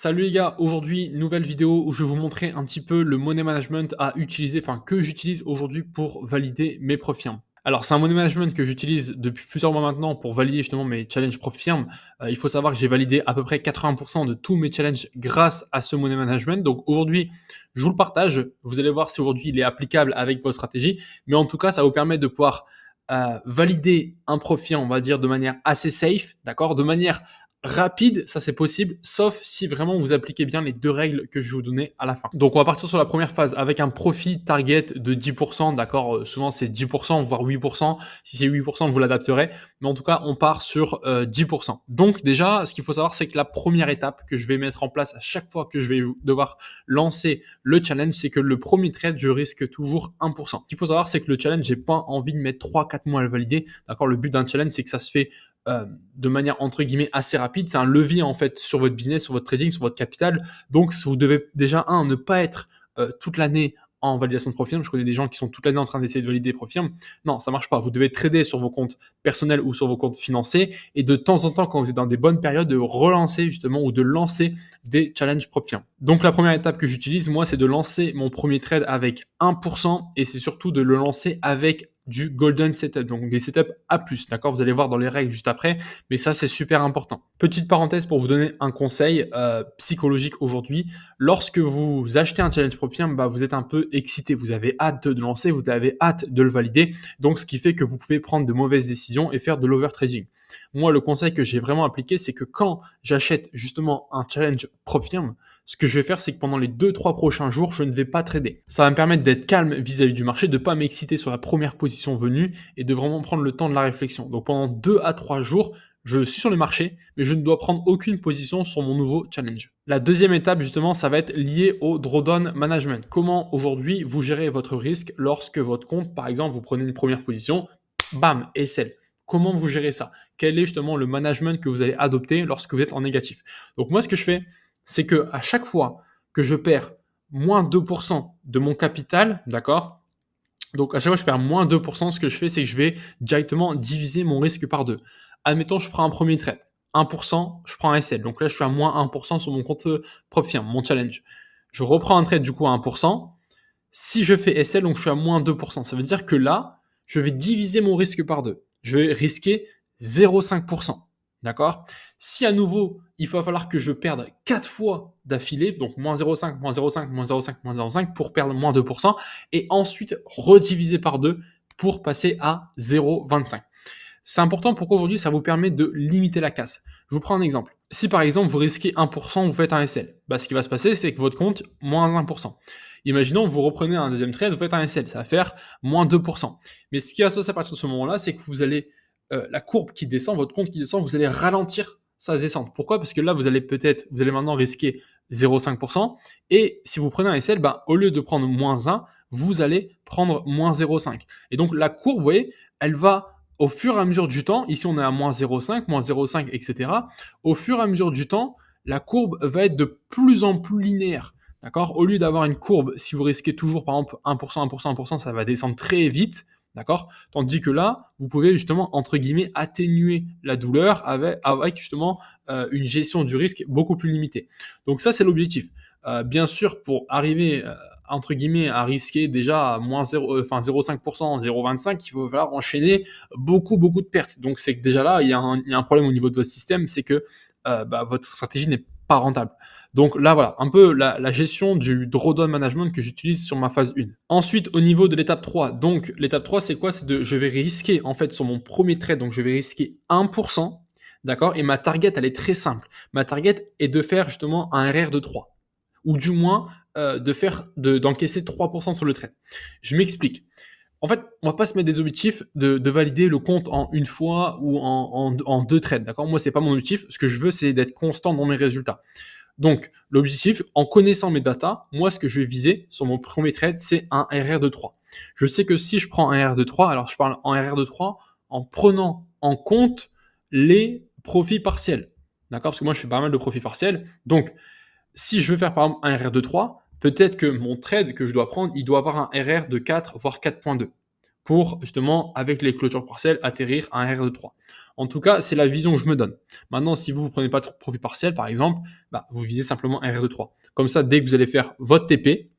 Salut les gars, aujourd'hui nouvelle vidéo où je vais vous montrer un petit peu le money management à utiliser, enfin que j'utilise aujourd'hui pour valider mes prop firmes. Alors c'est un money management que j'utilise depuis plusieurs mois maintenant pour valider justement mes challenges prop firmes. Il faut savoir que j'ai validé à peu près 80% de tous mes challenges grâce à ce money management. Donc aujourd'hui, je vous le partage. Vous allez voir si aujourd'hui il est applicable avec vos stratégies. Mais en tout cas, ça vous permet de pouvoir valider un prop firm, on va dire de manière assez safe, d'accord, de manière rapide, ça c'est possible, sauf si vraiment vous appliquez bien les deux règles que je vais vous donner à la fin. Donc on va partir sur la première phase avec un profit target de 10%, d'accord, souvent c'est 10%, voire 8%, si c'est 8%, vous l'adapterez, mais en tout cas on part sur 10%. Donc déjà, ce qu'il faut savoir, c'est que la première étape que je vais mettre en place à chaque fois que je vais devoir lancer le challenge, c'est que le premier trade, je risque toujours 1%. Ce qu'il faut savoir, c'est que le challenge, j'ai pas envie de mettre 3-4 mois à le valider, d'accord, le but d'un challenge, c'est que ça se fait de manière entre guillemets assez rapide. C'est un levier en fait sur votre business, sur votre trading, sur votre capital. Donc vous devez déjà ne pas être toute l'année en validation de profil. Je connais des gens qui sont toute l'année en train d'essayer de valider des profils. Non, ça marche pas. Vous devez trader sur vos comptes personnels ou sur vos comptes financiers et de temps en temps, quand vous êtes dans des bonnes périodes, de relancer justement ou de lancer des challenges profils. Donc la première étape que j'utilise, moi, c'est de lancer mon premier trade avec 1% et c'est surtout de le lancer avec du golden setup, donc des setups A+, d'accord? Vous allez voir dans les règles juste après, mais ça, c'est super important. Petite parenthèse pour vous donner un conseil psychologique aujourd'hui. Lorsque vous achetez un challenge profil, vous êtes un peu excité, vous avez hâte de lancer, vous avez hâte de le valider, donc ce qui fait que vous pouvez prendre de mauvaises décisions et faire de l'overtrading. Moi, le conseil que j'ai vraiment appliqué, c'est que quand j'achète justement un challenge prop firm, ce que je vais faire, c'est que pendant les 2-3 prochains jours, je ne vais pas trader. Ça va me permettre d'être calme vis-à-vis du marché, de ne pas m'exciter sur la première position venue et de vraiment prendre le temps de la réflexion. Donc pendant 2 à 3 jours, je suis sur le marché, mais je ne dois prendre aucune position sur mon nouveau challenge. La deuxième étape, justement, ça va être lié au drawdown management. Comment aujourd'hui vous gérez votre risque lorsque votre compte, par exemple, vous prenez une première position, bam, et sell. Comment vous gérez ça? Quel est justement le management que vous allez adopter lorsque vous êtes en négatif? Donc moi, ce que je fais, c'est que à chaque fois que je perds moins 2% de mon capital, d'accord? Donc à chaque fois que je perds moins 2%, ce que je fais, c'est que je vais directement diviser mon risque par deux. Admettons, je prends un premier trade. 1%, je prends un SL. Donc là, je suis à moins 1% sur mon compte propre firme, mon challenge. Je reprends un trade du coup à 1%. Si je fais SL, donc je suis à moins 2%. Ça veut dire que là, je vais diviser mon risque par deux. Je vais risquer 0,5%. D'accord? Si à nouveau, il va falloir que je perde 4 fois d'affilée, donc moins 0,5, moins 0,5, moins 0,5, moins 0,5 pour perdre moins 2%, et ensuite rediviser par 2 pour passer à 0,25. C'est important pourquoi aujourd'hui ça vous permet de limiter la casse. Je vous prends un exemple. Si par exemple vous risquez 1%, vous faites un SL, ce qui va se passer c'est que votre compte, moins 1%. Imaginons vous reprenez un deuxième trade, vous faites un SL, ça va faire moins 2%. Mais ce qui va se passer à partir de ce moment-là, c'est que vous allez, la courbe qui descend, votre compte qui descend, vous allez ralentir sa descente. Pourquoi? Parce que là, vous allez maintenant risquer 0,5%. Et si vous prenez un SL, au lieu de prendre moins 1, vous allez prendre moins 0,5. Et donc la courbe, vous voyez, elle va au fur et à mesure du temps, ici on est à moins 0,5, moins 0,5, etc. Au fur et à mesure du temps, la courbe va être de plus en plus linéaire. D'accord? Au lieu d'avoir une courbe, si vous risquez toujours par exemple 1%, 1%, 1%, ça va descendre très vite. D'accord? Tandis que là, vous pouvez justement, entre guillemets, atténuer la douleur avec justement une gestion du risque beaucoup plus limitée. Donc ça, c'est l'objectif. Bien sûr, pour arriver entre guillemets à risquer déjà à moins 0,5%, 0,25, il va falloir enchaîner beaucoup de pertes. Donc c'est que déjà là, il y a un problème au niveau de votre système, c'est que votre stratégie n'est pas rentable. Donc là, voilà, un peu la gestion du drawdown management que j'utilise sur ma phase 1. Ensuite, au niveau de l'étape 3, donc l'étape 3, c'est quoi? Je vais risquer, en fait, sur mon premier trade, donc je vais risquer 1%, d'accord? Et ma target, elle est très simple. Ma target est de faire justement un RR de 3. Ou du moins, d'encaisser 3% sur le trade. Je m'explique. En fait, on va pas se mettre des objectifs de valider le compte en une fois ou en deux trades, d'accord? Moi, c'est pas mon objectif. Ce que je veux, c'est d'être constant dans mes résultats. Donc, l'objectif, en connaissant mes datas, moi, ce que je vais viser sur mon premier trade, c'est un RR de 3. Je sais que si je prends un RR de 3, alors je parle en RR de 3 en prenant en compte les profits partiels. D'accord? Parce que moi, je fais pas mal de profits partiels. Donc, si je veux faire par exemple un RR de 3, peut-être que mon trade que je dois prendre, il doit avoir un RR de 4, voire 4.2. pour justement, avec les clôtures partielles, atterrir à un R de 3. En tout cas, c'est la vision que je me donne. Maintenant, si vous ne prenez pas trop de profit partiel, par exemple, vous visez simplement un R de 3. Comme ça, dès que vous allez faire votre TP,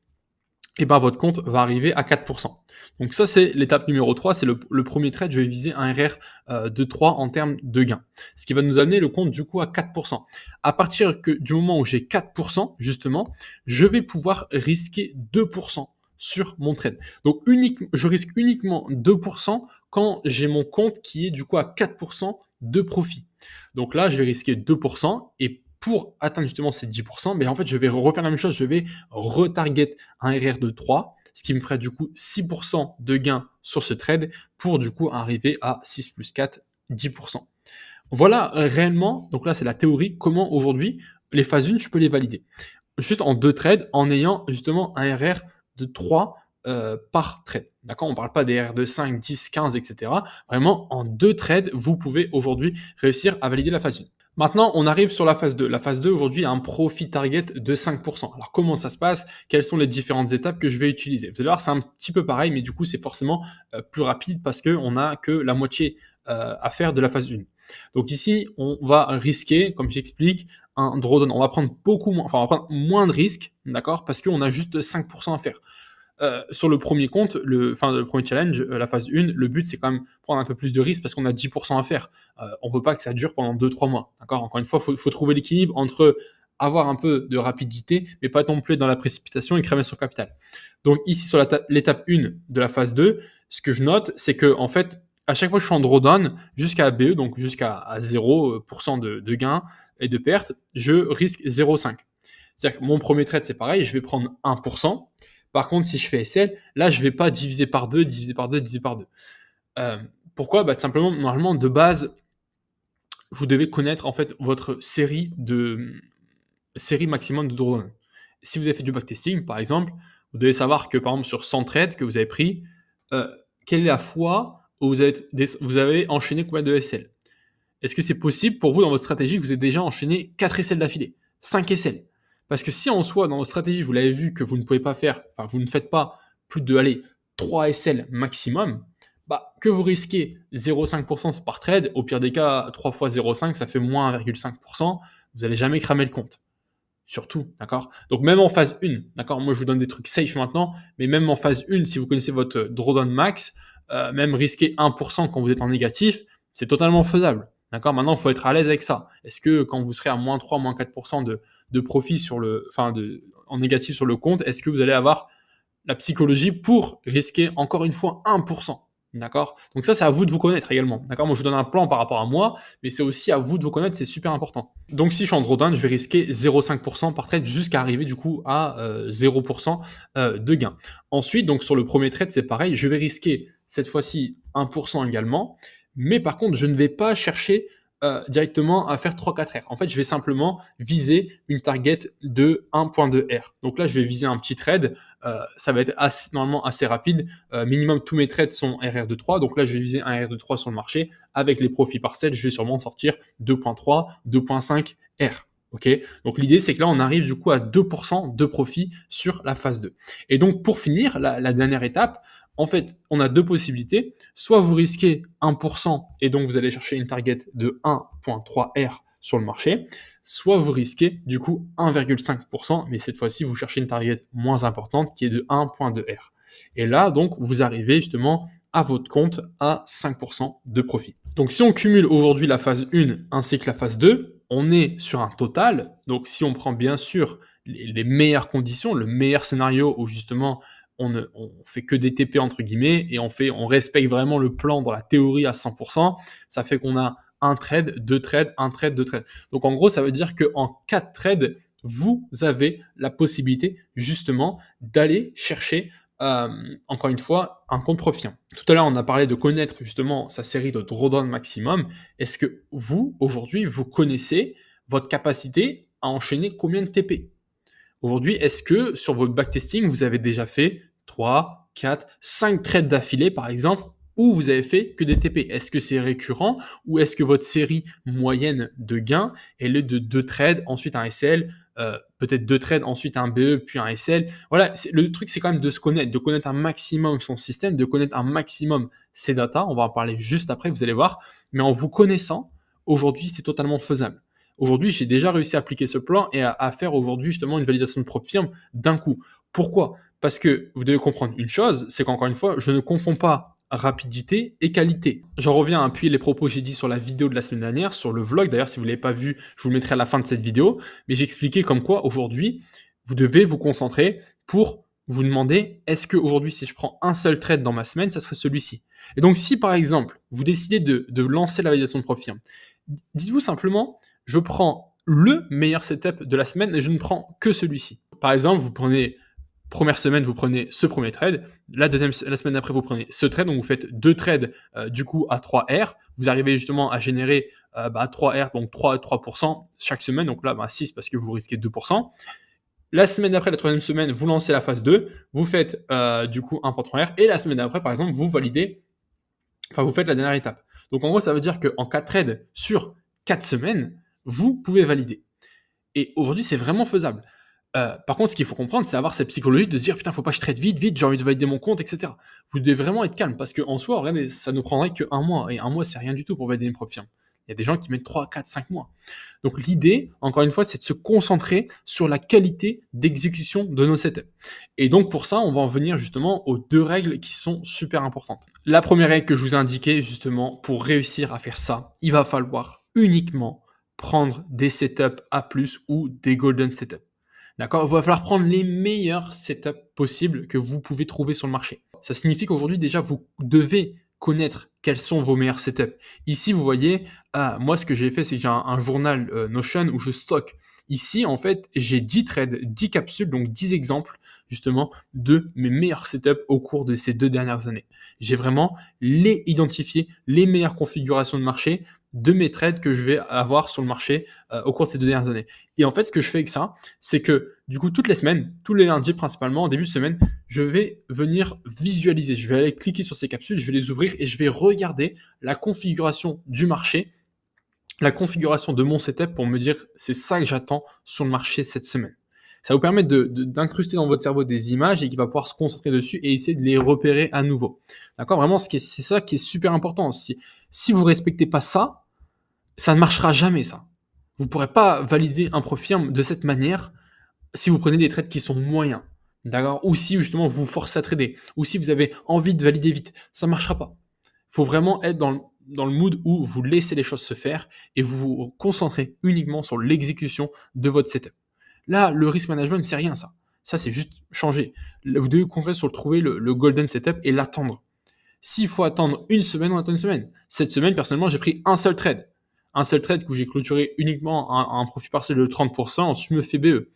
et votre compte va arriver à 4%. Donc ça, c'est l'étape numéro 3, c'est le premier trade, je vais viser un RR de 3 en termes de gain. Ce qui va nous amener le compte du coup à 4%. À partir du moment où j'ai 4%, justement, je vais pouvoir risquer 2% sur mon trade. Donc je risque uniquement 2% quand j'ai mon compte qui est du coup à 4% de profit. Donc là, je vais risquer 2% et pour atteindre justement ces 10%, en fait, je vais refaire la même chose, je vais retarget un RR de 3, ce qui me ferait du coup 6% de gain sur ce trade pour du coup arriver à 6 plus 4, 10%. Voilà réellement, donc là c'est la théorie, comment aujourd'hui les phases 1, je peux les valider. Juste en 2 trades, en ayant justement un RR de 3 par trade. D'accord, on ne parle pas des RR de 5, 10, 15, etc. Vraiment, en 2 trades, vous pouvez aujourd'hui réussir à valider la phase 1. Maintenant, on arrive sur la phase 2. La phase 2, aujourd'hui, a un profit target de 5%. Alors, comment ça se passe? Quelles sont les différentes étapes que je vais utiliser? Vous allez voir, c'est un petit peu pareil, mais du coup, c'est forcément plus rapide parce qu'on n'a que la moitié à faire de la phase 1. Donc ici, on va risquer, comme j'explique, un drawdown. On va prendre on va prendre moins de risques, d'accord? Parce qu'on a juste 5% à faire. Sur le premier compte, le premier challenge, la phase 1, le but c'est quand même prendre un peu plus de risques parce qu'on a 10% à faire. On ne veut pas que ça dure pendant 2-3 mois. D'accord, encore une fois, faut trouver l'équilibre entre avoir un peu de rapidité, mais pas non plus dans la précipitation et cramer son capital. Donc ici, sur l'étape 1 de la phase 2, ce que je note, c'est que en fait, à chaque fois que je suis en drawdown, jusqu'à BE, donc jusqu'à 0% de gain et de perte, je risque 0,5. C'est-à-dire que mon premier trade, c'est pareil, je vais prendre 1%. Par contre, si je fais SL, là, je ne vais pas diviser par 2, diviser par 2, diviser par 2. Pourquoi? Tout simplement, normalement, de base, vous devez connaître en fait votre série maximum de drawdown. Si vous avez fait du backtesting, par exemple, vous devez savoir que, par exemple, sur 100 trades que vous avez pris, quelle est la fois où vous avez enchaîné combien de SL? Est-ce que c'est possible pour vous, dans votre stratégie, que vous ayez déjà enchaîné 4 SL d'affilée, 5 SL? Parce que si en soi, dans votre stratégie, vous l'avez vu que vous ne pouvez pas faire, enfin, vous ne faites pas plus de 3 SL maximum, que vous risquez 0,5% par trade, au pire des cas, 3 fois 0,5, ça fait moins 1,5%, vous n'allez jamais cramer le compte. Surtout, d'accord? Donc même en phase 1, d'accord? Moi, je vous donne des trucs safe maintenant, mais même en phase 1, si vous connaissez votre drawdown max, même risquer 1% quand vous êtes en négatif, c'est totalement faisable. D'accord? Maintenant, il faut être à l'aise avec ça. Est-ce que quand vous serez à moins 3, moins 4% de profit en négatif sur le compte, est-ce que vous allez avoir la psychologie pour risquer encore une fois 1%? D'accord? Donc ça, c'est à vous de vous connaître également. D'accord? Moi, je vous donne un plan par rapport à moi, mais c'est aussi à vous de vous connaître, c'est super important. Donc si je suis en drawdown, je vais risquer 0,5% par trade jusqu'à arriver du coup à 0% de gain. Ensuite, donc sur le premier trade, c'est pareil, je vais risquer cette fois-ci 1% également, mais par contre, je ne vais pas chercher directement à faire 3-4 R. En fait, je vais simplement viser une target de 1.2 R. Donc là, je vais viser un petit trade. Ça va être normalement assez rapide. Minimum, tous mes trades sont RR de 3. Donc là, je vais viser un RR de 3 sur le marché. Avec les profits partiels, je vais sûrement sortir 2.3, 2.5 R. Ok, donc l'idée, c'est que là, on arrive du coup à 2% de profit sur la phase 2. Et donc, pour finir, la dernière étape, en fait, on a deux possibilités. Soit vous risquez 1% et donc vous allez chercher une target de 1.3 R sur le marché, soit vous risquez du coup 1,5%, mais cette fois-ci, vous cherchez une target moins importante qui est de 1.2 R. Et là, donc, vous arrivez justement à votre compte à 5% de profit. Donc, si on cumule aujourd'hui la phase 1 ainsi que la phase 2, on est sur un total. Donc, si on prend bien sûr les meilleures conditions, le meilleur scénario où justement on fait que des TP entre guillemets et on respecte vraiment le plan dans la théorie à 100%, ça fait qu'on a un trade, deux trades, un trade, deux trades. Donc en gros, ça veut dire qu'en 4 trades, vous avez la possibilité justement d'aller chercher encore une fois un compte profit. Tout à l'heure, on a parlé de connaître justement sa série de drawdown maximum. Est-ce que vous, aujourd'hui, vous connaissez votre capacité à enchaîner combien de TP? Aujourd'hui, est-ce que sur votre backtesting, vous avez déjà fait 3, 4, 5 trades d'affilée, par exemple, où vous avez fait que des TP? Est-ce que c'est récurrent ou est-ce que votre série moyenne de gains, elle est de 2 trades, ensuite un SL, peut-être 2 trades, ensuite un BE, puis un SL. Voilà, le truc, c'est quand même de connaître un maximum son système, de connaître un maximum ses datas. On va en parler juste après, vous allez voir. Mais en vous connaissant, aujourd'hui, c'est totalement faisable. Aujourd'hui, j'ai déjà réussi à appliquer ce plan et à faire aujourd'hui justement une validation de propre firme d'un coup. Pourquoi? Parce que vous devez comprendre une chose, c'est qu'encore une fois, je ne confonds pas rapidité et qualité. J'en reviens à appuyer les propos que j'ai dit sur la vidéo de la semaine dernière, sur le vlog. D'ailleurs, si vous ne l'avez pas vu, je vous le mettrai à la fin de cette vidéo. Mais j'expliquais comme quoi, aujourd'hui, vous devez vous concentrer pour vous demander, est-ce qu'aujourd'hui, si je prends un seul trade dans ma semaine, ça serait celui-ci? Et donc, si par exemple, vous décidez de lancer la validation de propre firme, dites-vous simplement, je prends le meilleur setup de la semaine et je ne prends que celui-ci. Par exemple, vous prenez première semaine, vous prenez ce premier trade. La semaine d'après, vous prenez ce trade. Donc, vous faites 2 trades du coup à 3 R. Vous arrivez justement à générer 3 R, donc 3% chaque semaine. Donc là, 6 parce que vous risquez 2%. La semaine d'après, la troisième semaine, vous lancez la phase 2. Vous faites du coup 1.3 R. Et la semaine d'après, par exemple, vous validez, enfin, vous faites la dernière étape. Donc, en gros, ça veut dire qu'en 4 trades sur 4 semaines, vous pouvez valider. Et aujourd'hui, c'est vraiment faisable. Par contre, ce qu'il faut comprendre, c'est avoir cette psychologie de se dire putain, faut pas que je trade vite, j'ai envie de valider mon compte, etc. Vous devez vraiment être calme parce qu'en soi, regardez, ça ne prendrait que 1 mois. Et 1 mois, c'est rien du tout pour valider une propre firme. Il y a des gens qui mettent 3, 4, 5 mois. Donc l'idée, encore une fois, c'est de se concentrer sur la qualité d'exécution de nos setups. Et donc pour ça, on va en venir justement aux 2 règles qui sont super importantes. La première règle que je vous ai indiquée, justement, pour réussir à faire ça, il va falloir uniquement prendre des setups A+, ou des golden setups. D'accord? Il va falloir prendre les meilleurs setups possibles que vous pouvez trouver sur le marché. Ça signifie qu'aujourd'hui, déjà, vous devez connaître quels sont vos meilleurs setups. Ici, vous voyez, moi, ce que j'ai fait, c'est que j'ai un journal Notion où je stocke. Ici, en fait, j'ai 10 trades, 10 capsules, donc 10 exemples, justement, de mes meilleurs setups au cours de ces 2 dernières années. J'ai vraiment identifié les meilleures configurations de marché de mes trades que je vais avoir sur le marché au cours de ces 2 dernières années. Et en fait, ce que je fais avec ça, c'est que du coup, toutes les semaines, tous les lundis principalement, en début de semaine, je vais venir visualiser. Je vais aller cliquer sur ces capsules, je vais les ouvrir et je vais regarder la configuration du marché, la configuration de mon setup pour me dire c'est ça que j'attends sur le marché cette semaine. Ça va vous permettre d'incruster dans votre cerveau des images et qui va pouvoir se concentrer dessus et essayer de les repérer à nouveau. D'accord? Vraiment, c'est ça qui est super important. Si vous respectez pas ça, ça ne marchera jamais, ça. Vous ne pourrez pas valider un propre firme de cette manière si vous prenez des trades qui sont moyens. D'accord? Ou si justement vous vous forcez à trader. Ou si vous avez envie de valider vite. Ça ne marchera pas. Il faut vraiment être dans le mood où vous laissez les choses se faire et vous vous concentrez uniquement sur l'exécution de votre setup. Là, le risk management, c'est rien, ça. Ça, c'est juste changer. Vous devez vous concentrer sur trouver le golden setup et l'attendre. S'il faut attendre une semaine, on attend une semaine. Cette semaine, personnellement, j'ai pris un seul trade. Un seul trade où j'ai clôturé uniquement un profit partiel de 30%, ensuite je me fais BE.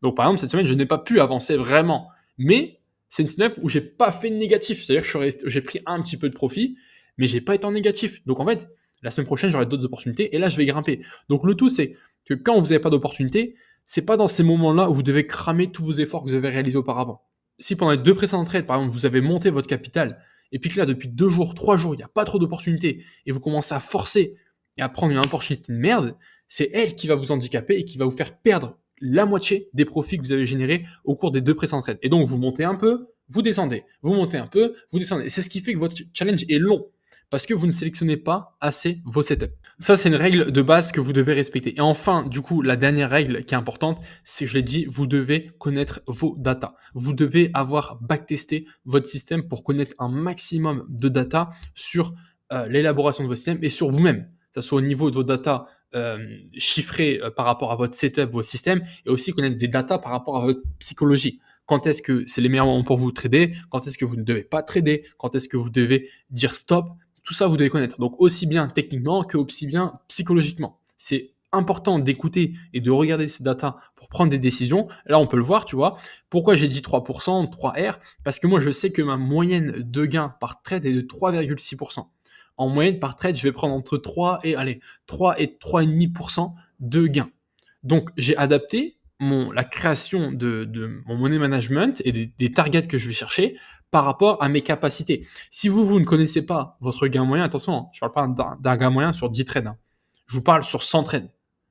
Donc par exemple, cette semaine, je n'ai pas pu avancer vraiment. Mais c'est une semaine où j'ai pas fait de négatif. C'est-à-dire que j'ai pris un petit peu de profit, mais j'ai pas été en négatif. Donc en fait, la semaine prochaine, j'aurai d'autres opportunités et là, je vais grimper. Donc le tout, c'est que quand vous n'avez pas d'opportunité, c'est pas dans ces moments-là où vous devez cramer tous vos efforts que vous avez réalisés auparavant. Si pendant les 2 précédents trades, par exemple, vous avez monté votre capital et puis que là, depuis 2 jours, 3 jours, il n'y a pas trop d'opportunités et vous commencez à forcer et à prendre une opportunité de merde, c'est elle qui va vous handicaper et qui va vous faire perdre la moitié des profits que vous avez générés au cours des 2 précédents trades. Et donc, vous montez un peu, vous descendez. Vous montez un peu, vous descendez. Et c'est ce qui fait que votre challenge est long parce que vous ne sélectionnez pas assez vos setups. Ça, c'est une règle de base que vous devez respecter. Et enfin, du coup, la dernière règle qui est importante, c'est, je l'ai dit, vous devez connaître vos data. Vous devez avoir backtesté votre système pour connaître un maximum de data sur l'élaboration de votre système et sur vous-même. Que ce soit au niveau de vos data chiffrées par rapport à votre setup, votre système, et aussi connaître des data par rapport à votre psychologie. Quand est-ce que c'est les meilleurs moments pour vous trader? Quand est-ce que vous ne devez pas trader? Quand est-ce que vous devez dire stop? Tout ça, vous devez connaître. Donc, aussi bien techniquement que aussi bien psychologiquement. C'est important d'écouter et de regarder ces data pour prendre des décisions. Là, on peut le voir, tu vois. Pourquoi j'ai dit 3%, 3R? Parce que moi, je sais que ma moyenne de gain par trade est de 3,6%. En moyenne, par trade, je vais prendre entre 3 et 3,5% de gain. Donc, j'ai adapté la création de mon money management et des targets que je vais chercher par rapport à mes capacités. Si vous ne connaissez pas votre gain moyen, attention, je ne parle pas d'un gain moyen sur 10 trades. Je vous parle sur 100 trades.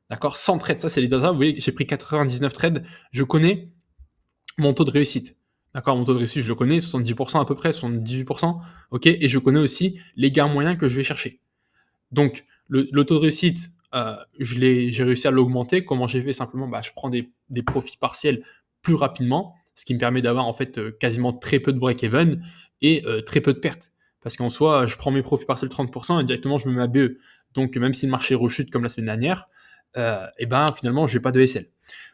d'accord? 100 trades, ça c'est les data. Vous voyez, j'ai pris 99 trades. Je connais mon taux de réussite. D'accord, mon taux de réussite, je le connais, 70% à peu près, 78%. OK, et je connais aussi les gains moyens que je vais chercher. Donc, le taux de réussite, j'ai réussi à l'augmenter. Comment j'ai fait? Simplement, bah, je prends des profits partiels plus rapidement, ce qui me permet d'avoir en fait quasiment très peu de break-even et très peu de pertes. Parce qu'en soi, je prends mes profits partiels 30% et directement je me mets à BE. Donc, même si le marché rechute comme la semaine dernière, et ben finalement, j'ai pas de SL.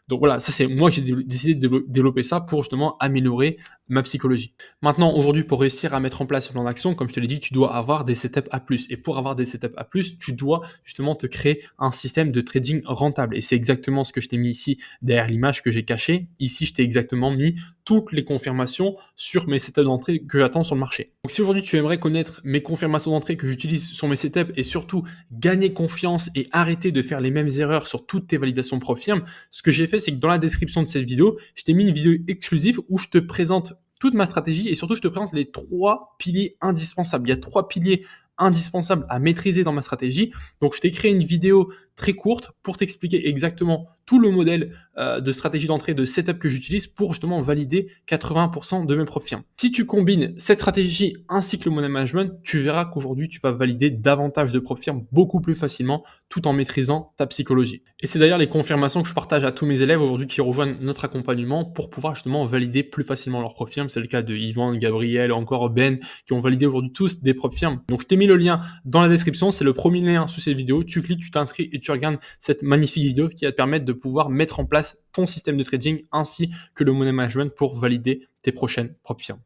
Donc voilà, ça c'est moi, j'ai décidé de développer ça pour justement améliorer ma psychologie. Maintenant, aujourd'hui, pour réussir à mettre en place ce plan d'action, comme je te l'ai dit, tu dois avoir des setups A+. Et pour avoir des setups A+, tu dois justement te créer un système de trading rentable. Et c'est exactement ce que je t'ai mis ici derrière l'image que j'ai cachée. Ici, je t'ai exactement mis toutes les confirmations sur mes setups d'entrée que j'attends sur le marché. Donc si aujourd'hui tu aimerais connaître mes confirmations d'entrée que j'utilise sur mes setups et surtout gagner confiance et arrêter de faire les mêmes erreurs sur toutes tes validations Profirm, ce que j'ai fait, c'est que dans la description de cette vidéo, je t'ai mis une vidéo exclusive où je te présente toute ma stratégie et surtout je te présente les 3 piliers indispensables. Il y a 3 piliers indispensables à maîtriser dans ma stratégie. Donc je t'ai créé une vidéo très courte pour t'expliquer exactement tout le modèle de stratégie d'entrée, de setup que j'utilise pour justement valider 80% de mes Profirm. Si tu combines cette stratégie ainsi que le money management, tu verras qu'aujourd'hui tu vas valider davantage de Profirm beaucoup plus facilement tout en maîtrisant ta psychologie. Et c'est d'ailleurs les confirmations que je partage à tous mes élèves aujourd'hui qui rejoignent notre accompagnement pour pouvoir justement valider plus facilement leurs Profirm. C'est le cas de Yvan, Gabriel, encore Ben qui ont validé aujourd'hui tous des Profirm. Donc je t'ai mis le lien dans la description, c'est le premier lien sous cette vidéo. Tu cliques, tu t'inscris et tu regardes cette magnifique vidéo qui va te permettre de pouvoir mettre en place ton système de trading ainsi que le money management pour valider tes prochaines Profirm.